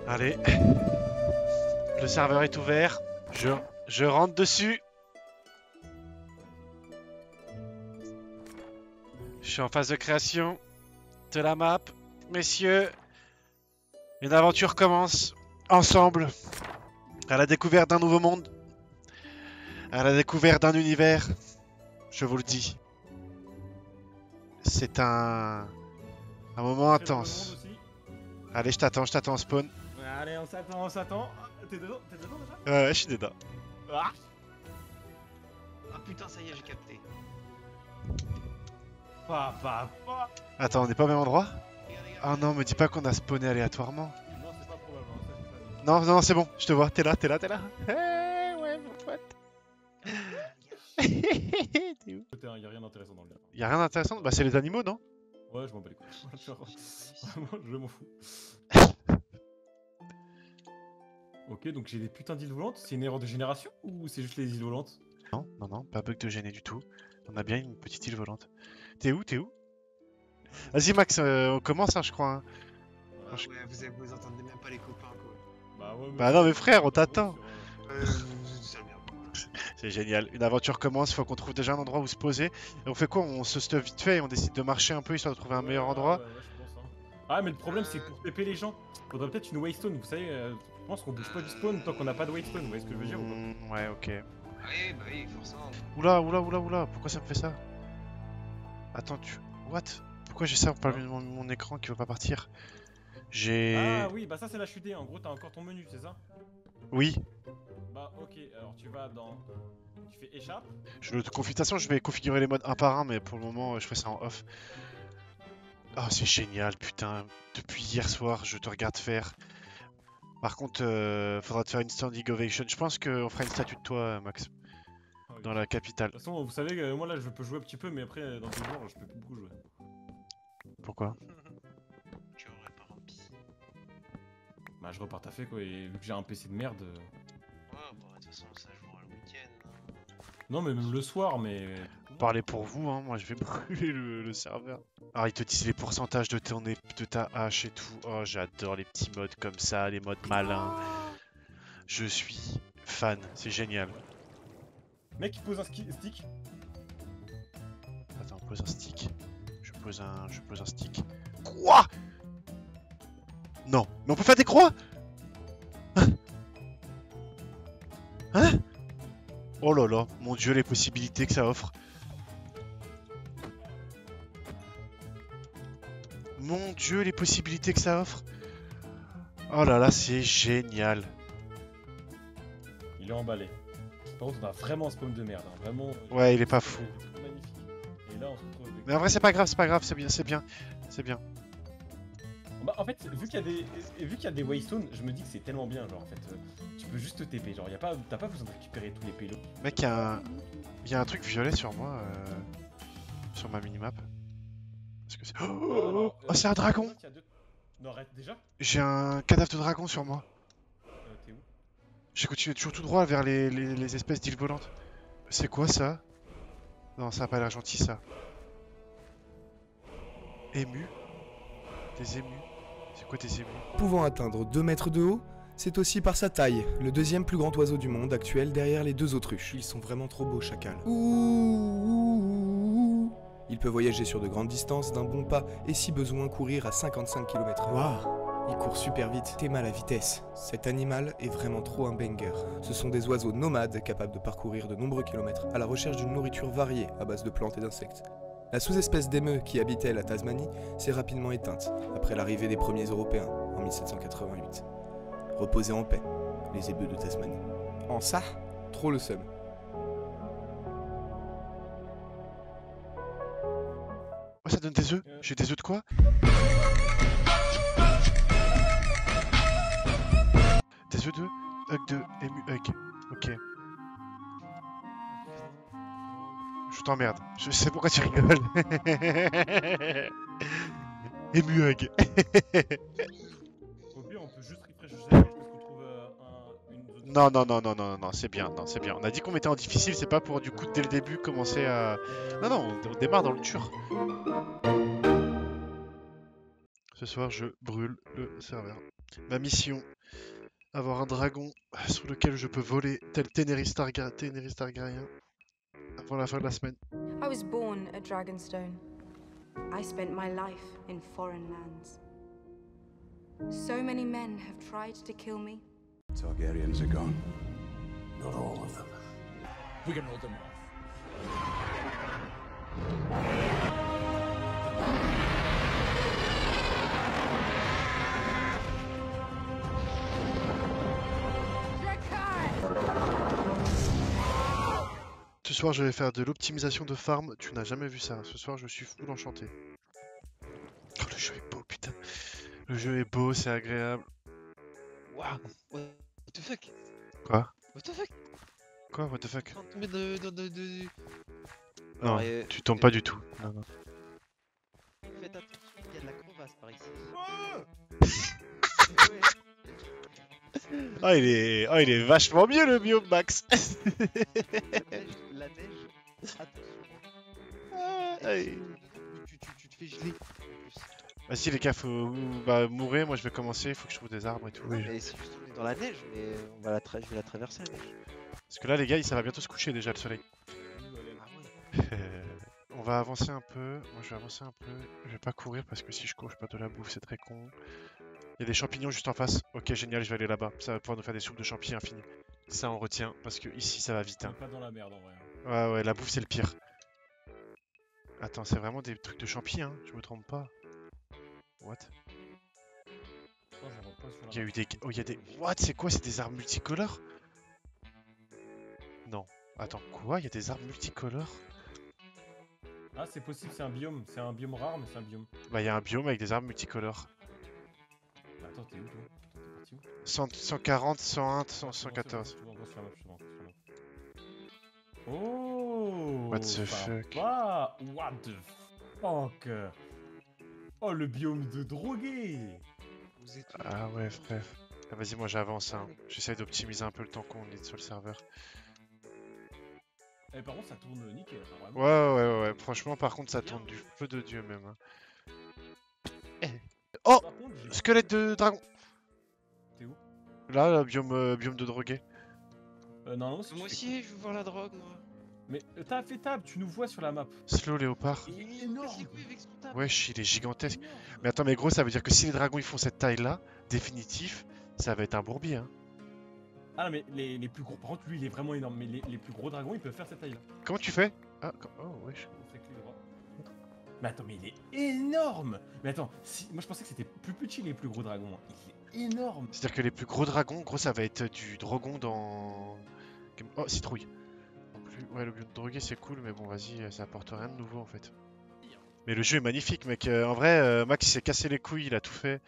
Allez. Le serveur est ouvert. Je rentre dessus. Je suis en phase de création de la map. Messieurs, une aventure commence ensemble à la découverte d'un nouveau monde, à la découverte d'un univers. Je vous le dis. C'est un moment intense. Allez, je t'attends, spawn. Allez, on s'attend. T'es dedans déjà? Ouais, je suis dedans. Ah, Ah putain, ça y est, j'ai capté. Pas. Attends, on n'est pas au même endroit? Regarde. Oh non, me dis pas qu'on a spawné aléatoirement. Non, c'est pas probable, hein, ça, c'est pas Non, non, c'est bon, je te vois, t'es là. Ouais, mon pote. T'es où? Putain, y'a rien d'intéressant dans le gars. Y'a rien d'intéressant? Bah, c'est les animaux, non? Ouais, je m'en bats les couilles. Genre, vraiment, je m'en fous. Ok, donc j'ai des putains d'îles volantes. C'est une erreur de génération ou c'est juste les îles volantes? Non, pas bug de gêner du tout. On a bien une petite île volante. T'es où? Vas-y, Max, on commence, hein, je crois. Hein. Ah ouais, vous entendez même pas les copains quoi. Bah ouais, Bah non, mais frère, on t'attend. C'est bien. C'est génial. Une aventure commence, faut qu'on trouve déjà un endroit où se poser. Et on fait quoi? On se stuff vite fait et on décide de marcher un peu histoire de trouver un meilleur endroit. Ouais, je pense, hein. Ah, mais le problème, c'est que pour pépé les gens, faudrait peut-être une waystone. Vous savez, je pense qu'on bouge pas du spawn tant qu'on n'a pas de waystone. Vous voyez ce que je veux dire ou pas? Ouais, ok. Oui, forcément. Oula, pourquoi ça me fait ça? Attends, What? Pourquoi j'ai ça par mon écran qui veut pas partir? Ah oui, bah ça c'est la chute. En gros, t'as encore ton menu, c'est ça? Oui. Bah ok, alors tu vas dans... Tu fais échappe. De toute façon, je vais configurer les modes un par un, mais pour le moment, je fais ça en off. Oh, c'est génial, putain. Depuis hier soir, je te regarde faire. Par contre, faudra te faire une standing ovation. Je pense qu'on fera une statue de toi, Max, dans la capitale. De toute façon, vous savez, moi là je peux jouer un petit peu, mais après dans 2 jours je peux plus beaucoup jouer. Pourquoi? Tu aurais pas rempli. Bah je repars taffer quoi, et vu que j'ai un PC de merde... Ouais, bon, de toute façon, ça jouera le week-end. Non mais même le soir, mais... Parlez pour vous, hein, moi je vais brûler le serveur. Ah, ils te disent les pourcentages de ta hache et tout. Oh, j'adore les petits modes comme ça, les modes malins. Je suis fan, c'est génial. Mec, il pose un stick. Attends, pose un stick. Je pose un stick. Quoi? Non, mais on peut faire des croix? Hein? Oh là là, mon dieu, les possibilités que ça offre. Mon dieu, les possibilités que ça offre. Oh là là, c'est génial. Il est emballé. Par contre, on a vraiment un spawn de merde, hein. Vraiment... Ouais, il est pas fou. C'est magnifique. Et là, on se retrouve avec... Mais en vrai, c'est pas grave, c'est bien. Bah, en fait, vu qu'il y a des waystones, je me dis que c'est tellement bien, genre en fait, tu peux juste te TP, genre t'as pas besoin de récupérer tous les pélos. Mec, il y a un truc violet sur moi, sur ma minimap. Est-ce que c'est... Oh, c'est un dragon! Non, arrête déjà. J'ai un cadavre de dragon sur moi. T'es où? J'ai continué toujours tout droit vers les espèces d'îles volantes. C'est quoi ça? Non, ça a pas l'air gentil ça. Ému? Des émus? C'est quoi des émus? Pouvant atteindre 2 mètres de haut, c'est aussi par sa taille, le deuxième plus grand oiseau du monde actuel derrière les 2 autruches. Ils sont vraiment trop beaux, chacal. Ouh. Il peut voyager sur de grandes distances d'un bon pas et si besoin courir à 55 km/h. Waouh, il court super vite, t'es mal à vitesse. Cet animal est vraiment trop un banger. Ce sont des oiseaux nomades capables de parcourir de nombreux kilomètres à la recherche d'une nourriture variée à base de plantes et d'insectes. La sous-espèce d'émeu qui habitait la Tasmanie s'est rapidement éteinte après l'arrivée des premiers Européens en 1788. Reposez en paix, les ébeux de Tasmanie. En ça, trop le seum. Oh, ça donne des œufs? J'ai des œufs de quoi? Des œufs de hug de ému hug. Ok. Je t'emmerde. Je sais pourquoi tu rigoles. Ému hug. Au pire, on peut juste refresh le serveur parce qu'on trouve une zone. Non, c'est bien, On a dit qu'on mettait en difficile, c'est pas pour du coup dès le début commencer à... Non, on démarre dans le dur. Ce soir, je brûle le serveur. Ma mission, avoir un dragon sur lequel je peux voler, tel Ténéris Targaryen, avant la fin de la semaine. I was born at Dragonstone. I spent my life in foreign lands. So many men have tried to kill me. Targaryens are gone. Not all of them. We can hold them off. Ce soir, je vais faire de l'optimisation de farm. Tu n'as jamais vu ça. Ce soir, je suis full enchanté. Oh, le jeu est beau, putain. Le jeu est beau, c'est agréable. Waouh! What the fuck? Quoi? What the fuck? Quoi, what the fuck? En train de tomber de... Non, Alors, tu tombes pas du tout. Non, non. Faites attention, il y a de la crevasse par ici. Ah, il est vachement mieux le biome, Max. La neige, attention. Ah, Et tu te fais geler. En plus. Vas-y les gars, faut mourir, moi je vais commencer, il faut que je trouve des arbres et tout. Non, mais c'est juste on est dans la neige, mais on va je vais la traverser la neige. Parce que là les gars, ça va bientôt se coucher déjà le soleil. Ah ouais. On va avancer un peu, moi je vais avancer un peu. Je vais pas courir parce que si je cours, je perds de la bouffe, c'est très con. Il y a des champignons juste en face. Ok, génial, je vais aller là-bas. Ça va pouvoir nous faire des soupes de champignons infinies. Ça on retient, parce que ici ça va vite. On Hein. est pas dans la merde en vrai. Ouais, ouais, la bouffe c'est le pire. Attends, c'est vraiment des trucs de champignons, hein, je me trompe pas. What? Attends, je rentre pas sur la Il y a eu map. des... Oh, il y a des... What? C'est quoi? C'est des arbres multicolores? Non. Attends, quoi? Il y a des arbres multicolores? Ah, c'est possible, c'est un biome. C'est un biome rare, mais c'est un biome. Bah, il y a un biome avec des arbres multicolores. Attends, t'es où toi? T'es parti où? 140, 101, C'est bon, 114. je te vois encore sur la map, je te vois encore sur la map. Oh! What the fuck? Papa! What the fuck? Oh, le biome de drogué! Vous êtes Ah ouais, frère. Ah, vas-y, moi j'avance. Hein. J'essaie d'optimiser un peu le temps qu'on est sur le serveur. Eh, par contre, ça tourne nickel, hein, Ouais, vraiment. ouais. Franchement, par contre, ça tourne du feu de Dieu même. Hein. Oh! Par contre, j'ai... Squelette de dragon! T'es où? Là, biome de drogué. Non, si Moi tu fais- aussi, je veux voir la drogue, moi. Mais t'as fait table, tu nous vois sur la map. Slow léopard. Il est Casse énorme! les couilles avec son table. Wesh, il est gigantesque. Énorme. Mais attends, mais gros, ça veut dire que si les dragons ils font cette taille-là, définitif, ça va être un bourbier. Hein. Ah non, mais les plus gros, par contre, lui il est vraiment énorme. Mais les plus gros dragons ils peuvent faire cette taille là. Comment tu fais? Ah, oh, wesh. On fait clic droit. Mais attends, mais il est énorme! Mais attends, moi je pensais que c'était plus petit les plus gros dragons. Hein. Il est énorme! C'est-à-dire que les plus gros dragons, gros, ça va être du dragon dans. Oh, citrouille. Non plus. Ouais, le biome de drogué c'est cool, mais bon, vas-y, ça apporte rien de nouveau en fait. Mais le jeu est magnifique, mec. En vrai, Max il s'est cassé les couilles, il a tout fait.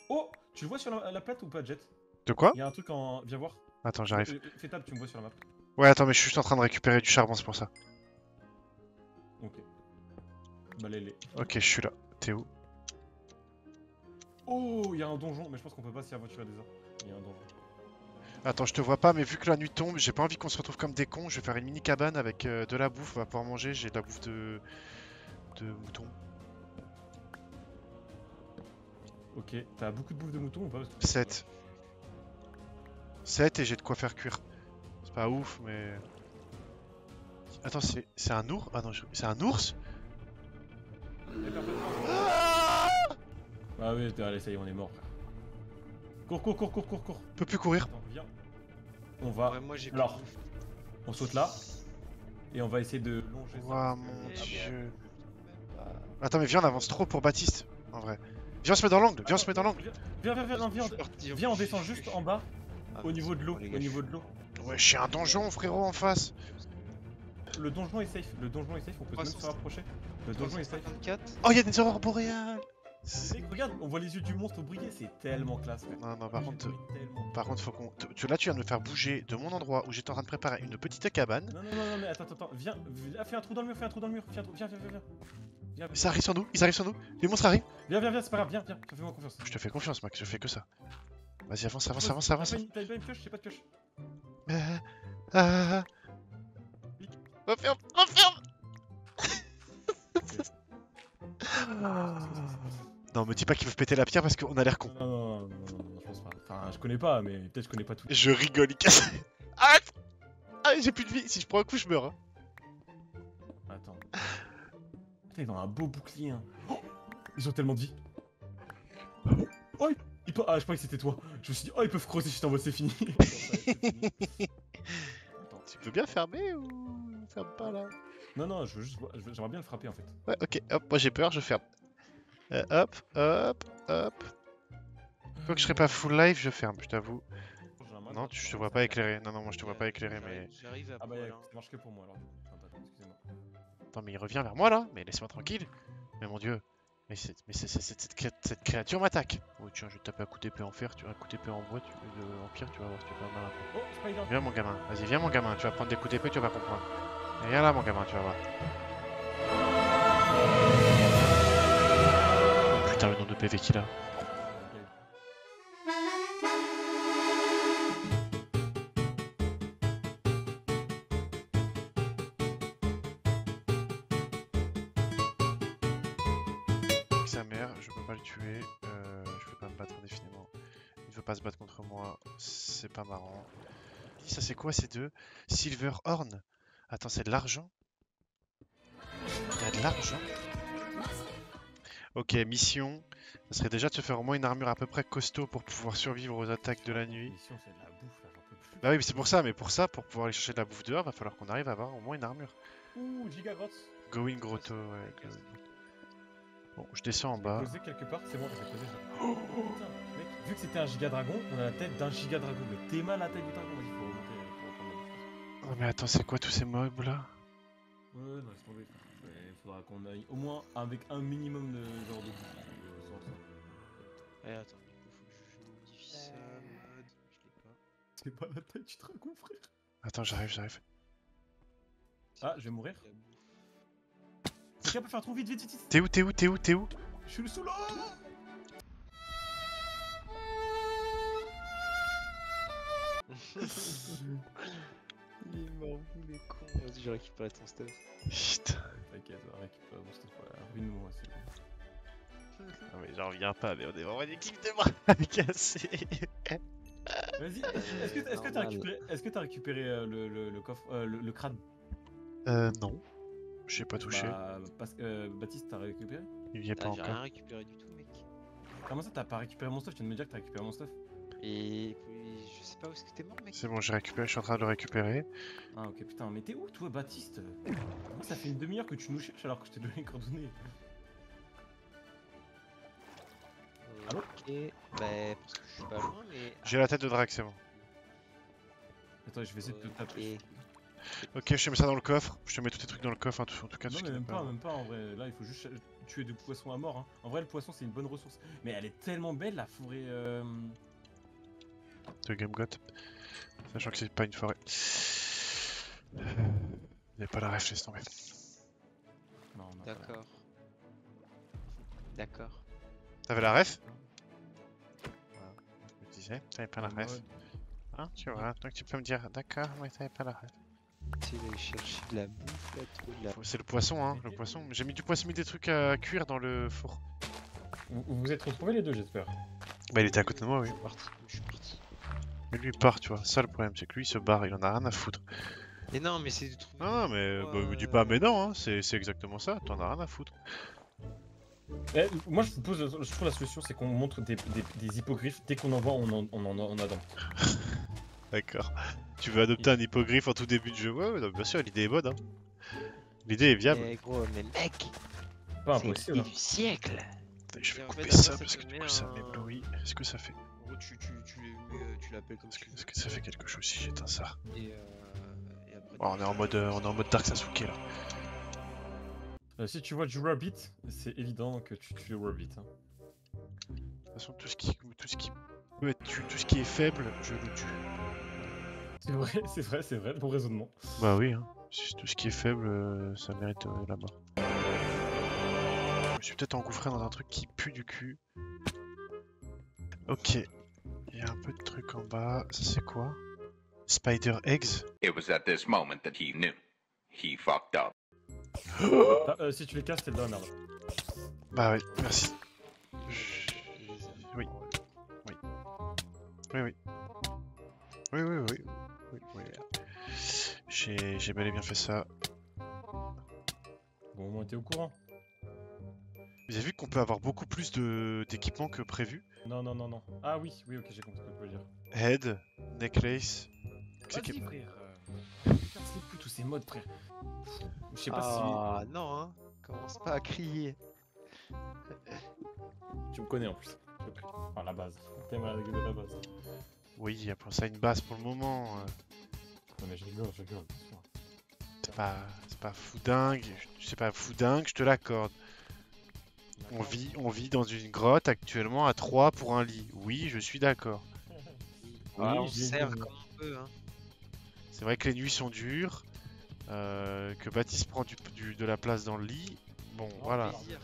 Oh! Tu le vois sur la plate ou pas, Jet? De quoi? Il y a un truc en. Viens voir. Attends, j'arrive. Fais table, tu me vois sur la map. Ouais, attends, mais je suis juste en train de récupérer du charbon, c'est pour ça. Ok. Bah, les. Ok, je suis là. T'es où? Oh! Il y a un donjon, mais je pense qu'on peut pas s'y aventurer des heures. Il y a un donjon. Attends, je te vois pas, mais vu que la nuit tombe, j'ai pas envie qu'on se retrouve comme des cons. Je vais faire une mini cabane avec de la bouffe. On va pouvoir manger. J'ai de la bouffe de mouton. Ok, t'as beaucoup de bouffe de mouton ou pas? 7. 7 et j'ai de quoi faire cuire. C'est pas ouf, mais... Attends, c'est un ours? Ah non, c'est un ours? Ah oui, allez, ça y est, on est mort. Cours. Je peux plus courir. Attends, viens. On va... Ouais, moi j'ai Alors, plus de bouffe. on saute là. Et on va essayer de longer ça. Ouah, parce que- mon Ah, bon. dieu. Attends, mais viens, on avance trop pour Baptiste, en vrai. Viens, on se met dans l'angle, viens, on se met dans l'angle. Viens, non, Je suis parti, viens, on je- descend je- juste je- en bas, Ah, au niveau de l'eau, bon, les au gars, niveau de l'eau. Ouais, j'ai un donjon, frérot, en face. Le donjon est safe, on peut même se 300. rapprocher. Le donjon est safe. 354. Oh, il y a des aurores boréales. Mec, regarde, on voit les yeux du monstre briller, c'est tellement classe. Frère. Non, par contre, Tellement. faut qu'on... Là, tu viens de me faire bouger de mon endroit où j'étais en train de préparer une petite cabane. Non, mais attends, viens, fais un trou dans le mur, viens. Viens, Ça arrive sur nous, ils arrivent sur nous. Les monstres arrivent. viens, c'est pas grave, viens, fais-moi confiance. Je te fais confiance, Max, je fais que ça. Vas-y, avance. T'as pas une pioche, j'ai pas de pioche. Referme. Non, me dis pas qu'ils peuvent péter la pierre parce qu'on a l'air con. Non, je pense pas. Enfin, je connais pas, mais peut-être je connais pas tout. Je rigole, il casse. Arrête. Ah, j'ai plus de vie. Si je prends un coup, je meurs. Hein. Attends. Putain, ils ont un beau bouclier. Hein. Oh, ils ont tellement de vie. Oh, ah, je croyais que c'était toi. Je me suis dit, oh, ils peuvent creuser, j'étais en mode c'est fini. Attends, tu peux bien fermer ou ferme pas là? Non, j'aimerais bien le frapper en fait. Ouais, ok, hop, moi j'ai peur, je ferme. Hop. Quoi que je serai pas full life, je ferme, je t'avoue. Non, je te vois pas éclairé. Non, moi je te vois pas éclairé, mais. J'arrive à Ah bah, poil, hein. ça marche que pour moi alors. Attends, excusez-moi. Attends, mais il revient vers moi là? Mais laisse-moi tranquille. Mais mon dieu. Mais cette créature m'attaque. Oh tiens, je vais te taper un coup d'épée en fer, tu vois, un coup d'épée en bois, en pierre, tu vas voir si tu peux faire mal. Oh, Spider! Viens mon gamin, vas-y viens mon gamin, tu vas prendre des coups d'épée, tu vas pas comprendre. Viens là mon gamin, tu vas voir. Oh, putain le nombre de PV qu'il a. Sa mère, je peux pas le tuer, je peux pas me battre indéfiniment. Il veut pas se battre contre moi, c'est pas marrant. Ça c'est quoi ces deux? Silver Horn. Attends, c'est de l'argent? Il y a de l'argent? Ok, mission. Ça serait déjà de se faire au moins une armure à peu près costaud pour pouvoir survivre aux attaques de la nuit. Mission, c'est de la bouffe là, j'en peux plus. Bah oui, mais c'est pour ça, pour pouvoir aller chercher de la bouffe dehors, va falloir qu'on arrive à avoir au moins une armure. Ouh, Gigagross! Going Grotto, ouais. Bon, je descends en bas. Posé quelque part, c'est bon, j'ai posé ça. Oh, putain, mec, vu que c'était un giga dragon, on a la tête d'un giga dragon. Mais t'es mal la taille du dragon, vas-y, faut remonter pour reprendre la distance. Oh mais attends, c'est quoi tous ces mobs là? Ouais, non, laisse tomber. Il faudra qu'on aille au moins avec un minimum de genre de Ouais, attends, du coup, faut que je modifie ça. Mode, je l'ai pas. C'est pas la taille du dragon, frère. Attends, j'arrive. Ah, je vais mourir. Quelqu'un peut faire trop vite. T'es où? Je suis sous l'eau. Il est mort, vous les cons. Vas-y, j'ai récupéré ton stuff. Putain. T'inquiète, on récupère mon stuff. Ruine-moi, c'est bon. Non mais j'en reviens pas, mais on est vraiment une équipe de bras cassés. Vas-y, est-ce que t'as récupéré le coffre, le crâne? Non. J'ai pas touché. Bah, Baptiste, t'as récupéré? Il y est pas Ah, j'ai rien encore. récupéré du tout, mec. Comment ça, t'as pas récupéré mon stuff? Tu viens de me dire que t'as récupéré mon stuff? Et je sais pas où est-ce que t'es mort, mec. C'est bon, j'ai récupéré, je suis en train de le récupérer. Ah, ok, putain, mais t'es où, toi, Baptiste? Moi, ça fait une demi-heure que tu nous cherches alors que je t'ai donné les coordonnées. Allô? Ok, bah, parce que je suis pas loin, mais. J'ai la tête de drague, c'est bon. Attends, je vais essayer de te taper. Ok, je te mets ça dans le coffre. Je te mets tous tes trucs dans le coffre, en tout cas. Non, tout ce mais qui même n'est pas, en vrai. Là, il faut juste tuer des poissons à mort. Hein. En vrai, le poisson, c'est une bonne ressource. Mais elle est tellement belle, la forêt. de Gamegot. Sachant que c'est pas une forêt. Il n'y a pas la ref, laisse tomber. Non, on a pas. D'accord. D'accord. T'avais la ref? Je me disais, t'avais pas la En ref. mode- Hein, tu vois, donc tu peux me dire, d'accord, mais t'avais pas la ref. Tu sais, d'aller chercher de la bouffe, là, trop de la. C'est le poisson, hein, le poisson. J'ai mis des trucs à cuire dans le four. Vous vous êtes retrouvés les deux, j'espère. Bah, il était à côté de moi, oui. Je suis parti. Mais lui, il part, tu vois. Ça, le problème, c'est que lui, il se barre, il en a rien à foutre. Mais non, mais c'est de trouver. Non, mais bah, me dis pas, mais non, hein, c'est exactement ça, t'en as rien à foutre. Moi, je trouve la solution, c'est qu'on montre des hippogriffes. Dès qu'on en voit, on adopte. D'accord. Tu veux adopter un hippogriffe en tout début de jeu? Ouais, non, bien sûr, l'idée est bonne. Hein. L'idée est viable. Mais gros, mais mec, Pas c'est impossible. l'idée du siècle. Attends, je vais Et en couper fait, ça après, parce ça que te du met coup ça un- m'éblouit. Est-ce que ça fait? En gros, tu l'appelles comme tu veux. Est-ce que ça fait quelque chose si j'éteins ça? Et après. Oh, on est en mode Dark Sasuke là. Si tu vois du rabbit, c'est évident que tu tues le rabbit. Hein. De toute façon, tout ce qui peut être tué, tout ce qui est faible, je le tue. C'est vrai, bon raisonnement. Bah oui, hein. Tout ce qui est faible, ça mérite la mort. Je me suis peut-être engouffré dans un truc qui pue du cul. Ok. Il y a un peu de trucs en bas. Ça c'est quoi? Spider Eggs? It was at this moment that he knew. He fucked up. Si tu les casses, t'es dans la merde. Bah oui, merci. Oui, oui. Oui, oui, oui. Oui, oui. J'ai bel et bien fait ça. Bon, au moins t'es au courant. Vous avez vu qu'on peut avoir beaucoup plus d'équipements que prévu? Non, non, non, non. Ah oui, oui, ok, j'ai compris ce que tu veux dire. Head, necklace. Vas-y, frère. Casse-les couilles, tous ces modes, frère. Je sais pas Ah non, hein. Commence pas à crier. si... Tu me connais en plus. Enfin, la base. T'aimes la base. Oui, appelons ça une base pour le moment. Non mais je rigole, bien sûr. C'est pas fou dingue. C'est pas fou dingue, je te l'accorde. On vit dans une grotte actuellement à 3 pour un lit. Oui, je suis d'accord. On j'ai sert vu. comme on peut, hein. C'est vrai que les nuits sont dures. Que Baptiste prend de la place dans le lit. Bon, voilà. Plaisir.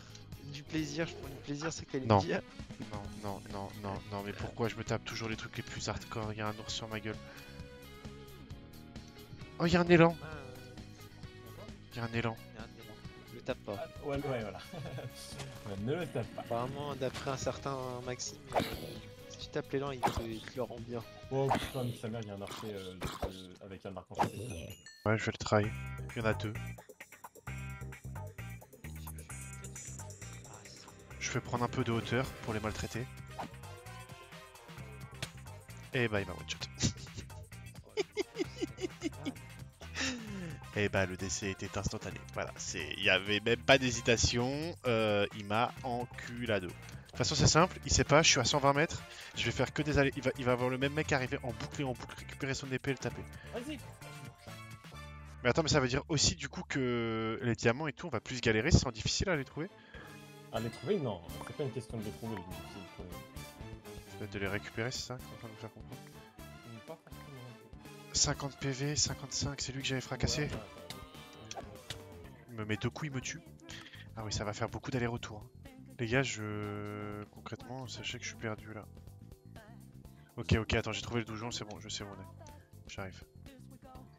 Du plaisir, je prends du plaisir, c'est qu'elle Non. me dire. Non, mais pourquoi je me tape toujours les trucs les plus hardcore? Il y a un ours sur ma gueule. Oh, il y a un élan. Il y a un élan. Le tape pas. Ah, ouais, voilà. Ne le tape pas. Apparemment, d'après un certain Maxime, si tu tapes l'élan, il te le rend bien. Oh putain, mais sa mère, il y a un archer avec un arc en fait. Ouais, je vais le try. Il y en a 2. Je vais prendre un peu de hauteur pour les maltraiter. Et bah il m'a one shot. Et bah le décès était instantané. Voilà, il y avait même pas d'hésitation. Il m'a enculado. De toute façon c'est simple, il sait pas, je suis à 120 mètres. Je vais faire que des allées. Il va avoir le même mec arriver en boucle, récupérer son épée et le taper. Vas-y. Mais attends, mais ça veut dire aussi du coup que les diamants et tout, on va plus galérer, c'est difficile à les trouver. À les trouver, non. C'est pas une question de les trouver. De les récupérer, c'est ça qu'on est en train de nous faire comprendre. Pas forcément. 50 PV, 55, c'est lui que j'avais fracassé. Ouais. Il me met 2 coups, il me tue. Ah oui, ça va faire beaucoup d'allers-retours. Les gars, concrètement, sachez que je suis perdu là. Ok, attends, j'ai trouvé le donjon, c'est bon, je sais où on est. J'arrive.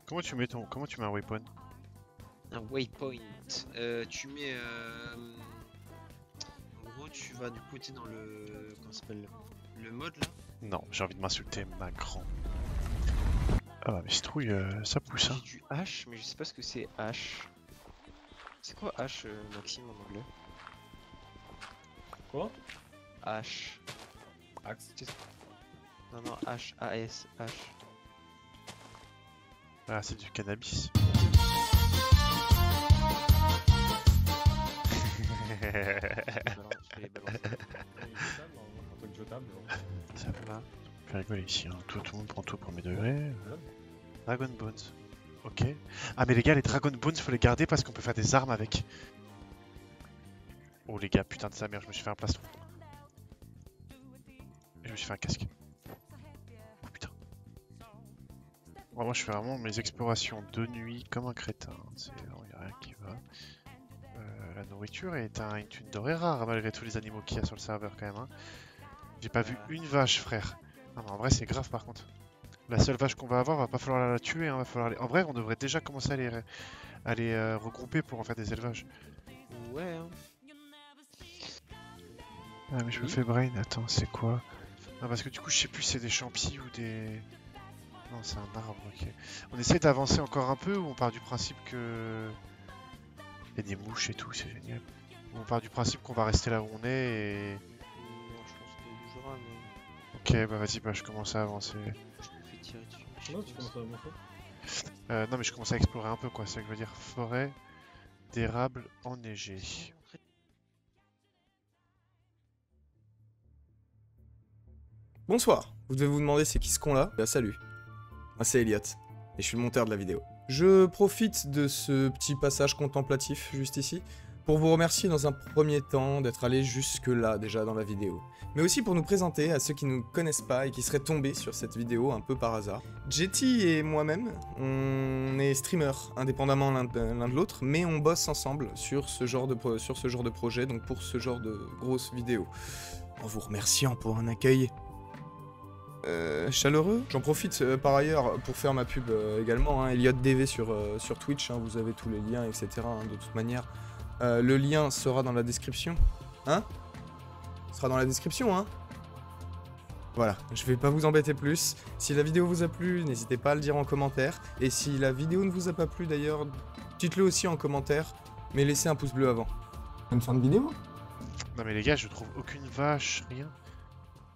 Comment tu mets un weapon? Un waypoint. Tu mets. En gros, tu vas du côté dans le. Comment ça s'appelle? Le mode là. Non, j'ai envie de m'insulter, ma grand. Ah bah, mais citrouille, ça pousse, hein. J'ai du H, mais je sais pas ce que c'est H. C'est quoi H, Maxime, en anglais? Quoi? H. Axe. Non, H, A-S, H. Ah, c'est du cannabis. Ça va. Je vais rigoler ici, hein. Tout le monde prend tout au premier degré. Dragon Bones. Ok. Ah mais les gars, les Dragon Bones, faut les garder parce qu'on peut faire des armes avec. Oh les gars, putain de sa mère, je me suis fait un plastron. Et je me suis fait un casque. Oh putain. Moi je fais vraiment mes explorations de nuit comme un crétin. Il n'y a rien qui va. La nourriture est une denrée rare malgré tous les animaux qu'il y a sur le serveur quand même. Hein. J'ai pas vu une vache, frère. Non mais en vrai c'est grave par contre. La seule vache qu'on va avoir, va pas falloir la tuer, hein, va falloir En vrai, on devrait déjà commencer à les regrouper pour en faire des élevages. Ouais, hein. Ah mais je me fais brain, attends, c'est quoi? Ah parce que du coup, je sais plus si c'est des champis ou des... Non, c'est un arbre, ok. On essaie d'avancer encore un peu ou on part du principe que... Il y a des mouches et tout, c'est génial. Ou on part du principe qu'on va rester là où on est et... Non, je pense qu'on bougera, mais. Ok, bah vas-y, bah je commence à avancer. Je me fais tirer dessus. Non, tu commences à avancer. Non mais je commence à explorer un peu quoi, c'est ça que je veux dire. Forêt d'érable enneigée. Bonsoir, vous devez vous demander c'est qui ce con là? Bah salut, moi c'est Elliot, et je suis le monteur de la vidéo. Je profite de ce petit passage contemplatif juste ici, pour vous remercier dans un premier temps d'être allé jusque là déjà dans la vidéo. Mais aussi pour nous présenter à ceux qui ne nous connaissent pas et qui seraient tombés sur cette vidéo un peu par hasard. Jetty et moi-même, on est streamers indépendamment l'un de l'autre, mais on bosse ensemble sur ce genre de projet, donc pour ce genre de grosses vidéos. En vous remerciant pour un accueil chaleureux. J'en profite par ailleurs pour faire ma pub également, hein, ElliotDV sur Twitch, hein, vous avez tous les liens, etc. hein, de toute manière. Le lien sera dans la description. Hein? Sera dans la description, hein? Voilà, je vais pas vous embêter plus. Si la vidéo vous a plu, n'hésitez pas à le dire en commentaire. Et si la vidéo ne vous a pas plu d'ailleurs, dites-le aussi en commentaire, mais laissez un pouce bleu avant. Bonne fin de vidéo. Non mais les gars, je trouve aucune vache, rien.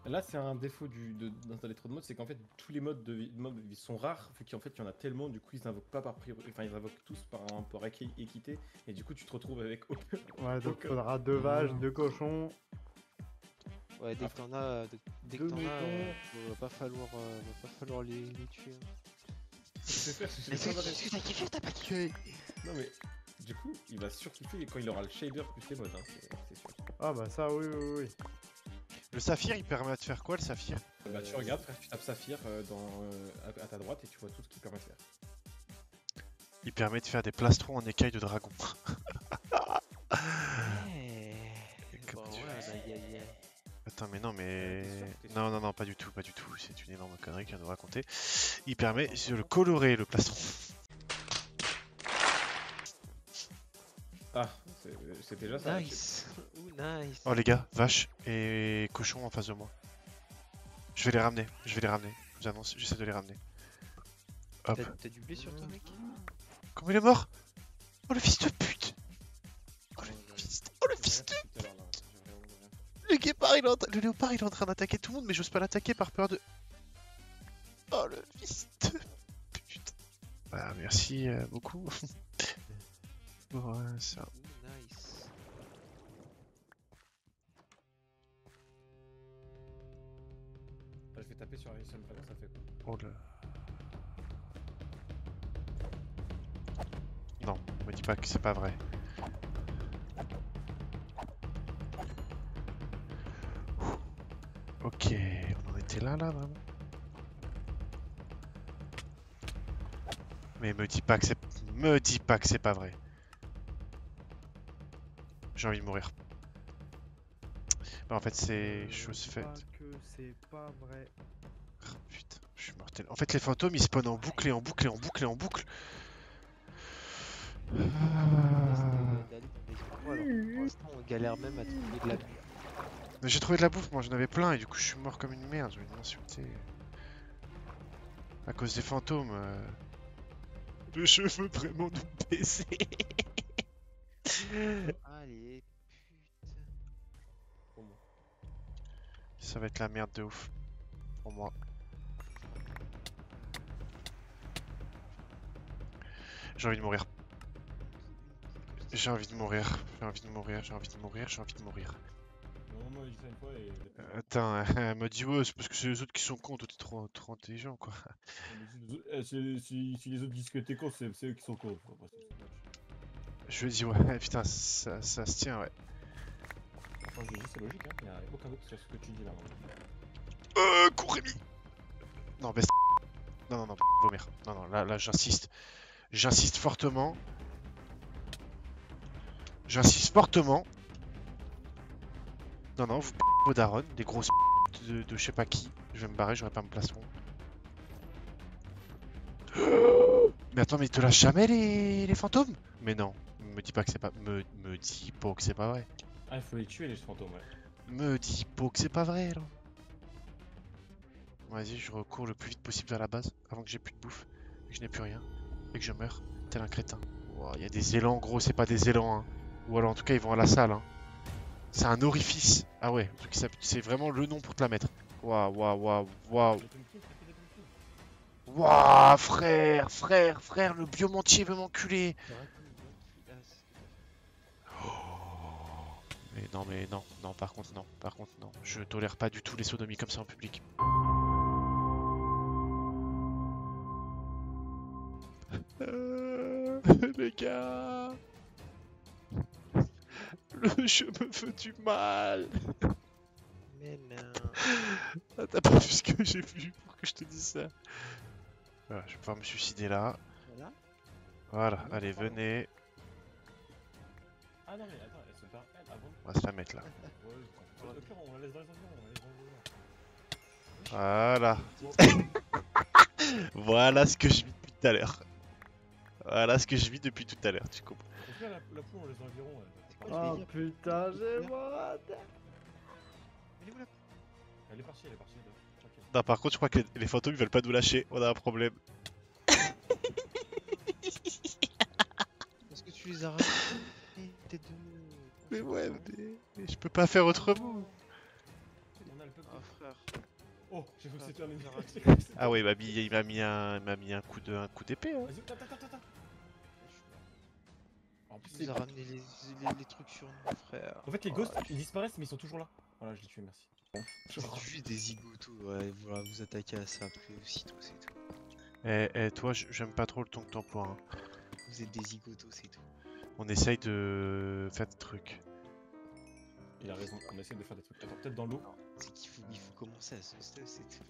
Là, c'est un défaut d'installer trop de modes, c'est qu'en fait, tous les modes de mobs sont rares, vu qu'en fait, il y en a tellement, du coup, ils invoquent pas par priorité, enfin, ils invoquent tous par équité, et du coup, tu te retrouves avec aucun. Ouais, donc il faudra 2 vaches, 2 cochons. Ouais, dès que t'en as, dès que Deux t'en as, moutons. va pas falloir les tuer. C'est faire, je sais Est-ce pas, que t'as kiffé ou t'as pas kiffé? Non mais, du coup, il va surkiffer quand il aura le shader plus les modes, hein, c'est sûr. Ah bah ça, oui, oui, oui. Le saphir, il permet de faire quoi, le saphir? Bah, tu regardes, frère, tu tapes Saphir à ta droite et tu vois tout ce qu'il permet de faire. Il permet de faire des plastrons en écailles de dragon. Bon, ouais, aïe aïe aïe. Attends, mais non, mais... T'es sûr Non, pas du tout, pas du tout. C'est une énorme connerie qu'il vient de raconter. Il permet de le colorer, le plastron. Ah, c'est déjà ça. Nice. Ouh, nice. Oh les gars, vache et cochon en face de moi. Je vais les ramener, je vais les ramener. Je vous annonce, j'essaie de les ramener. Hop. T'as du blé sur toi, mec? Comment il est mort? Oh le fils de pute! Oh le fils de... Le guépard, le léopard, il est en train d'attaquer tout le monde, mais j'ose pas l'attaquer par peur de... Oh le fils de pute! Ah merci beaucoup. Pour ça. Ouh, nice. Je vais taper sur la mission, ça fait quoi? Oh là. Non, me dis pas que c'est pas vrai. Ok, on en était là vraiment. Mais me dis pas que c'est pas vrai. J'ai envie de mourir. Bah, en fait c'est chose faite. Que c'est pas vrai. Oh, putain, je suis mortel. En fait les fantômes ils spawnent en boucle et en boucle et en boucle et en boucle. Pour l'instant, on galère même à trouver de la bouffe. Mais j'ai trouvé de la bouffe, moi j'en avais plein et du coup je suis mort comme une merde, je vais m'insulter. À cause des fantômes. Je veux vraiment nous baiser. Allez, putain. Ça va être la merde de ouf. Pour moi. J'ai envie de mourir. J'ai envie de mourir. J'ai envie de mourir. J'ai envie de mourir. J'ai envie de mourir. Normalement, il dit ça une fois et... Attends, elle m'a dit ouais, c'est parce que c'est les autres qui sont cons, toi t'es trop intelligent quoi. Si les autres disent que t'es con, c'est eux qui sont cons. Je lui ai dit ouais, putain, ça se tient, ouais. Enfin, je dis c'est logique, hein. Il n'y a aucun doute sur ce que tu dis là. Cours Rémi. Non, baisse. Non, vomir. Non, là j'insiste. J'insiste fortement. J'insiste fortement. Non, vous vos darons, des grosses de je sais pas qui. Je vais me barrer, j'aurai pas mon plastron. Mais attends, mais ils te lâchent jamais les fantômes? Mais non, me dis pas que c'est pas... Me dis pas que c'est pas vrai. Ah, il faut les tuer les fantômes, ouais. Me dis pas que c'est pas vrai, là. Vas-y, je recours le plus vite possible vers la base, avant que j'ai plus de bouffe, et que je n'ai plus rien, et que je meure, tel un crétin. Wow, y a des élans, gros, c'est pas des élans, hein. Ou alors, en tout cas, ils vont à la salle, hein. C'est un orifice. Ah ouais, c'est vraiment le nom pour te la mettre. Waouh. Waouh, frère, le biome entier veut m'enculer. Mais non, par contre, non. Je tolère pas du tout les sodomies comme ça en public. Les gars, je me fais du mal. Mais non. Ah, t'as pas vu ce que j'ai vu pour que je te dise ça? Voilà, je vais pouvoir me suicider là. Voilà, allez, venez. Ah non, mais attends, elle se part elle avant. On va se la mettre là. Ouais, on la laisse dans les environs, Voilà. Voilà ce que je vis depuis tout à l'heure. Tu comprends? Donc là, la poule, on laisse dans les environs. Oh putain, j'ai mort. Elle est où la Elle est partie, là. Ok. Non, par contre, je crois que les fantômes ils veulent pas nous lâcher. On a un problème. Est-ce que tu les as ramenés? Tête de mou. Mais ouais, mais je peux pas faire autrement. On a le peuple. Ah frère. Oh, j'ai vu que c'était un ennemi. Ah ouais, il m'a mis un coup d'épée. Hein. Vas-y, attends. En plus, Tu nous as ramené les trucs sur nous, frère. En fait, les ghosts, ils disparaissent, mais ils sont toujours là. Voilà, je l'ai tué, merci. J'ai tué des zigotos, ouais, voilà, vous attaquez à ça après aussitôt, c'est tout. Toi, j'aime pas trop le ton que t'emploies. Hein. Vous êtes des zigotos, c'est tout. On essaye de faire des trucs. Il a raison, on essaie de faire des trucs. Attends, peut-être dans l'eau. C'est qu'il faut commencer à se step, c'est tout.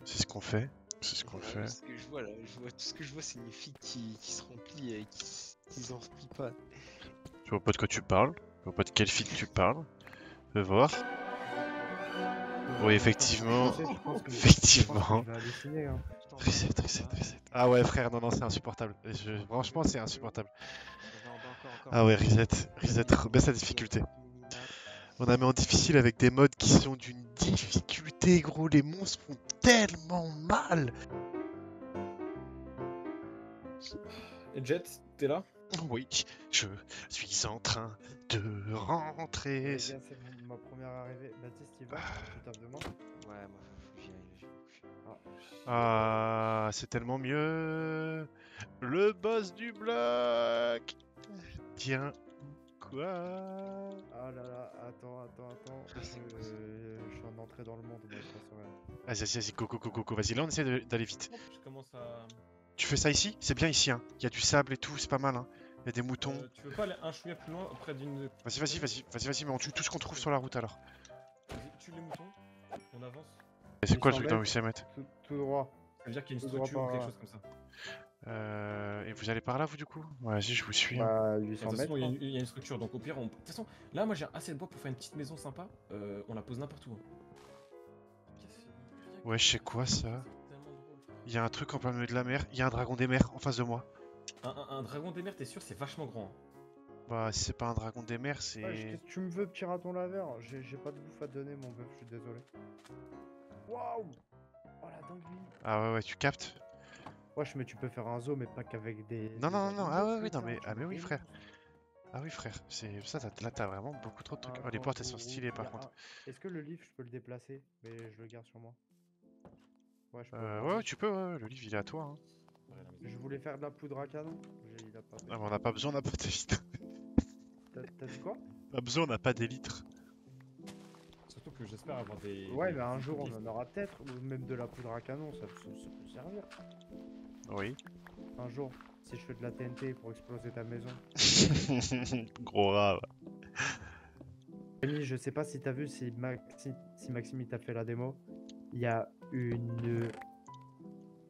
C'est ce qu'on fait. C'est ce qu'on fait. Ce que je vois là, tout ce que je vois, c'est une fille qui se remplit et qui s'en remplit pas. Je vois pas de quoi tu parles. Je vois pas de quelle fille tu parles. Je vais voir. Oui, effectivement. Effectivement. Reset. Ah ouais, frère, non, c'est insupportable. Franchement, c'est insupportable. Ah ouais, reset, baisse la difficulté. On a mis en difficile avec des modes qui sont d'une difficulté, gros. Les monstres font tellement mal. Et Jet, t'es là? Oui, je suis en train de rentrer. Les gars, c'est ma première arrivée. Baptiste, il va? Tu tapes de moi? Ouais, moi, faut que j'y aille. Ah, c'est tellement mieux. Le boss du bloc. Tiens, quoi? Ah là là, attends. Je suis en entrée dans le monde, moi, je passe rien. Vas-y, go. Vas-y, là, on essaie d'aller vite. Je commence à... Tu fais ça ici? C'est bien ici, hein. Il y a du sable et tout, c'est pas mal, hein. Il y a des moutons. Tu veux pas aller un chouïa plus loin auprès d'une... Vas-y, mais on tue tout ce qu'on trouve sur la route alors. Vas-y, tue les moutons, on avance. Et c'est Ils quoi le s'en truc dans mettent. 800 mètres? Tout droit. Ça veut dire qu'il y a une Tout droit structure ou par quelque là. chose comme ça. Et vous allez par là, vous, du coup? Ouais, vas-y, je vous suis. Hein. Bah, De 800 toute façon, mètres. hein. il y a une structure, donc au pire, de toute façon, là, moi j'ai assez de bois pour faire une petite maison sympa. On la pose n'importe où. Ouais, je sais quoi, ça? Il y a un truc en plein milieu de la mer. Il y a un dragon des mers en face de moi. Un dragon des mers, t'es sûr, c'est vachement grand. Hein. Bah, si c'est pas un dragon des mers, c'est... Ouais, qu'est-ce que tu me veux, petit raton laveur? J'ai pas de bouffe à te donner, mon bœuf, je suis désolé. Waouh! Oh la dinguerie! Ah ouais, tu captes? Wesh, mais tu peux faire un zoo, mais pas qu'avec des. Non, des ah animaux, ouais, putain, non, mais, tu ah mais me oui, démontes. frère. Ah oui, frère, c'est ça, là, t'as vraiment beaucoup trop de trucs. Oh, les Attends, portes, elles sont gourou, stylées, par y a contre. Est-ce que le livre, je peux le déplacer? Mais je le garde sur moi. Ouais, je peux. Ouais, tu peux, ouais, le livre, il est à toi, hein. Je voulais faire de la poudre à canon. Il a pas. Ah, mais on n'a pas besoin, on n'a pas des litres. T'as dit quoi? Pas besoin, on n'a pas des litres. Surtout que j'espère avoir des... Ouais, des mais un trucs jour, qui- on en aura peut-être. Ou même de la poudre à canon, ça peut servir. Oui. Un jour, si je fais de la TNT pour exploser ta maison. Gros rat, ouais. Rémi, je sais pas si t'as vu, si Maxime il t'a fait la démo. Il y a une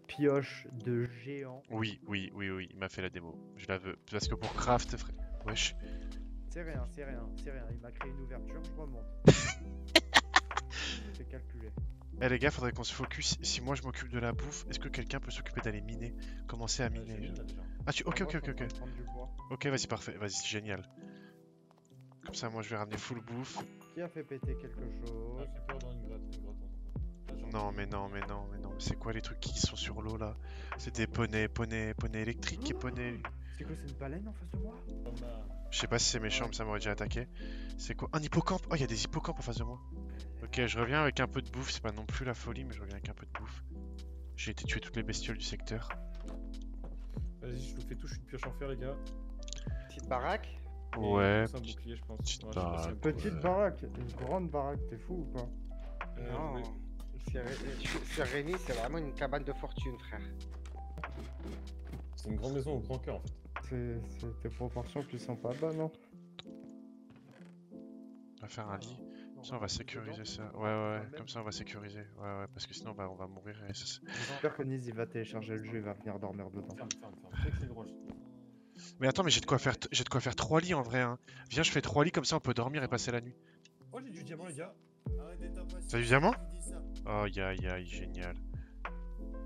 pioche de géant. Oui, il m'a fait la démo. Je la veux. Parce que pour craft, frère. Wesh. C'est rien. Il m'a créé une ouverture, je remonte. C'est calculé. Eh les gars, faudrait qu'on se focus. Si moi je m'occupe de la bouffe, est-ce que quelqu'un peut s'occuper d'aller miner? Commencer à miner. J'ai mis, là, déjà. Ah, tu. Ok. Moi, je suis en train de prendre du bois. Ok, vas-y, parfait. Vas-y, c'est génial. Comme ça, moi je vais ramener full bouffe. Qui a fait péter quelque Ah, chose? j'ai peur dans une grotte. Là, j'ai Non, envie mais de- non. C'est quoi les trucs qui sont sur l'eau là? C'est des poneys électriques et poneys. C'est quoi, c'est une baleine en face de moi? Comme, Je sais pas si c'est méchant, mais ça m'aurait déjà attaqué. C'est quoi? Un hippocampe! Oh, il y a des hippocampes en face de moi. Ok, je reviens avec un peu de bouffe. C'est pas non plus la folie, mais je reviens avec un peu de bouffe. J'ai été tuer toutes les bestioles du secteur. Vas-y, je vous fais tout, je suis une pioche en fer, les gars. Petite baraque? Et Ouais. c'est un bouclier, je pense. petite Ouais, je sais pas si baraque. c'est Petite beaucoup, baraque, une grande baraque, t'es fou ou pas? Non. oui. Sur Rémi, c'est vraiment une cabane de fortune, frère. C'est une grande maison au grand cœur, en fait. C'est tes proportions qui sont pas bonnes, non? On va faire un lit. Ça, on va sécuriser ça. Ouais, comme ça on va sécuriser. Ouais, parce que sinon on va mourir. Et ça, J'espère que Niz il va télécharger le jeu et va venir dormir dedans. Ferme. Check les droits. Mais attends, mais j'ai de quoi faire 3 lits en vrai. Hein. Viens, je fais 3 lits comme ça on peut dormir et passer la nuit. Oh, j'ai du diamant, les gars. T'as du diamant? Oh, génial.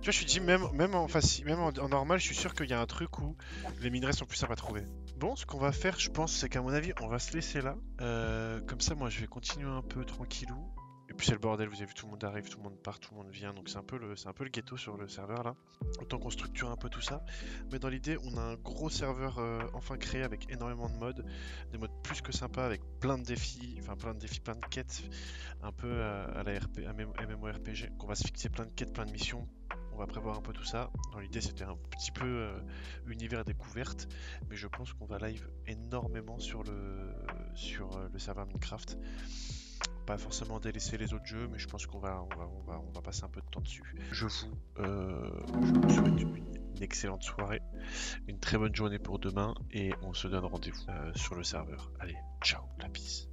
Tu vois, je suis dit, même en normal, je suis sûr qu'il y a un truc où les minerais sont plus simples à trouver. Bon, ce qu'on va faire, je pense, c'est qu'à mon avis, on va se laisser là. Comme ça, moi, je vais continuer un peu tranquillou. Et puis c'est le bordel, vous avez vu, tout le monde arrive, tout le monde part, tout le monde vient, donc c'est un peu le ghetto sur le serveur là. Autant qu'on structure un peu tout ça. Mais dans l'idée, on a un gros serveur enfin créé avec énormément de modes, des modes plus que sympas avec plein de défis, plein de quêtes, un peu à la MMORPG, qu'on va se fixer plein de quêtes, plein de missions. On va prévoir un peu tout ça. Dans l'idée, c'était un petit peu univers découverte, mais je pense qu'on va live énormément sur le serveur Minecraft. Pas forcément délaisser les autres jeux, mais je pense qu'on va passer un peu de temps dessus. Je vous souhaite une excellente soirée, une très bonne journée pour demain, et on se donne rendez-vous sur le serveur. Allez, ciao, la peace.